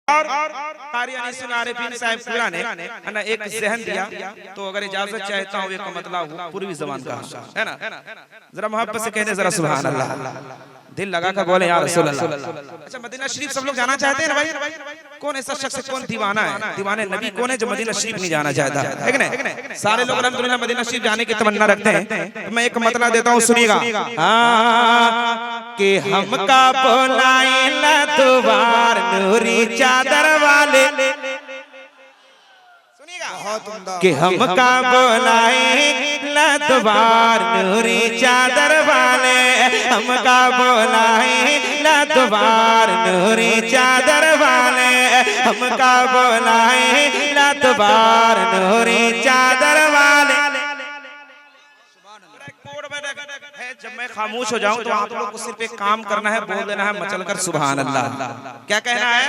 और कारियानी सुनारिफिन साहिब पूरा ने है ना एक जहन दिया, तो अगर इजाजत चाहता हूँ एक मतलब पूर्वी जबान का है ना, जरा मोहब्बत से कहते जरा सुभान अल्लाह, दिल लगा कर बोले या रसूल अल्लाह। अच्छा मदीना शरीफ सब लोग जाना चाहते हैं ना भाई? कौन ऐसा शख्स कौन दीवाना है, दीवाने नबी कौन है जो मदीना शरीफ नहीं जाना चाहता है कि नहीं? सारे लोग अल्हम्दुलिल्लाह मदीना शरीफ जाने की तमन्ना रखते हैं। मैं एक मतलब देता हूँ, सुनिएगा कि हमका बोलाइला दोबार नूरी चादर वाले, कि हमका बोलाइला दोबार नूरी चादर वाले, हमका बोलाइला दोबार नूरी चादर वाले, हमका बोलाइला दोबार नूरी चादर वाले। जब मैं खामोश हो जाऊं तो आप लोग को सिर्फ एक काम करना है, बोल देना है मचलकर सुभान अल्लाह। क्या कहना है,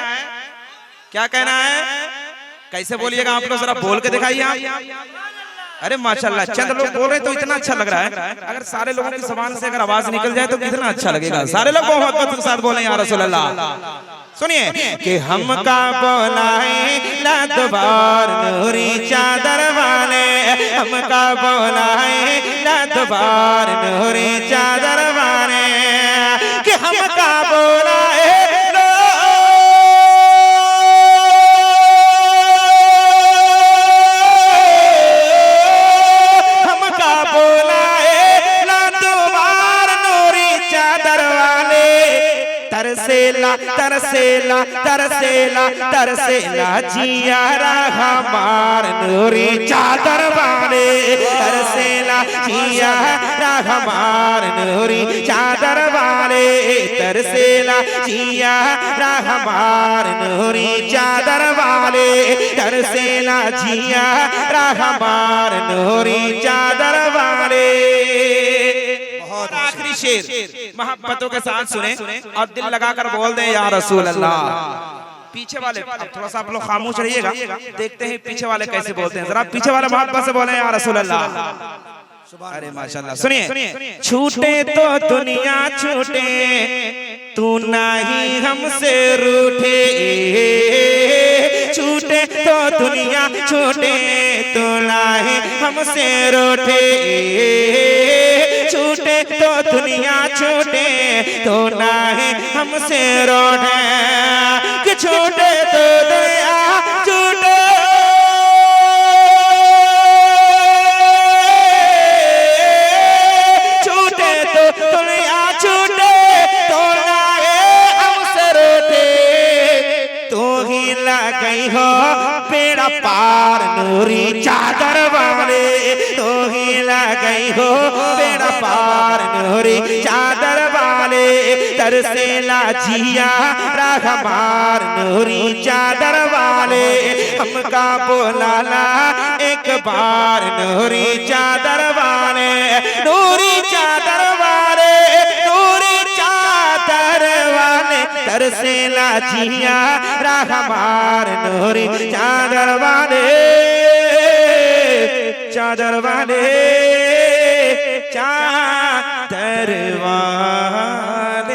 क्या कहना है, कैसे बोलिएगा आप लोग, जरा बोल के दिखाइए आप। अरे माशाल्लाह चंद लोग बोल रहे तो इतना अच्छा लग रहा है, अगर सारे लोगों की जुबान से अगर आवाज निकल जाए तो कितना अच्छा लगेगा। सारे लोग मोहब्बत के साथ बोले या रसूल अल्लाह। सुनिए कि हमका बोलाइला दोबार नूरी चादर वाले, हमका बोलाइला दोबार नूरी चादर वाले, कि हमका बोलाए तरसेला तरसेला तरसेला तरसेला जियारा हमार नूरी चादर वाले, तरसेला जियारा हमार नूरी चादर वाले, तरसेला जियारा हमार नूरी चादर वाले, तरसेला जियारा हमार नूरी चादर वाले। आखिरी शेर मोहब्बतों के साथ सुने और दिल लगाकर बोल दें या रसूल अल्लाह। पीछे वाले थोड़ा सा आप लोग खामोश रहिएगा, देखते हैं पीछे वाले कैसे बोलते हैं, जरा पीछे वाले मोहब्बत से बोले या रसूल अल्लाह। अरे माशाल्लाह सुनिए, छूटे तो दुनिया छूटे तू नहीं हमसे रूठे, छूटे तो दुनिया छूटे तू नहीं हमसे रूठे, छूटे तो दुनिया छूटे तो नहीं हमसे रूठे, कि छूटे तो दुनिया छूटे छूटे तो दुनिया छूटे तो नहीं हमसे रूठे, तू ही लगई हो बेड़ा पार नूरी चादर वाले, तू ही लगई हो बेड़ा पार नूरी चादर वाले, तरसेला जिया हमार नूरी चादर वाले, हमका बोलाला एक बार नूरी चादर वाले, नूरी चादर वाले, नूरी चादर वाले, तरसेला जिया हमार नूरी चादर वाले, चादर वाले, चादर वाले।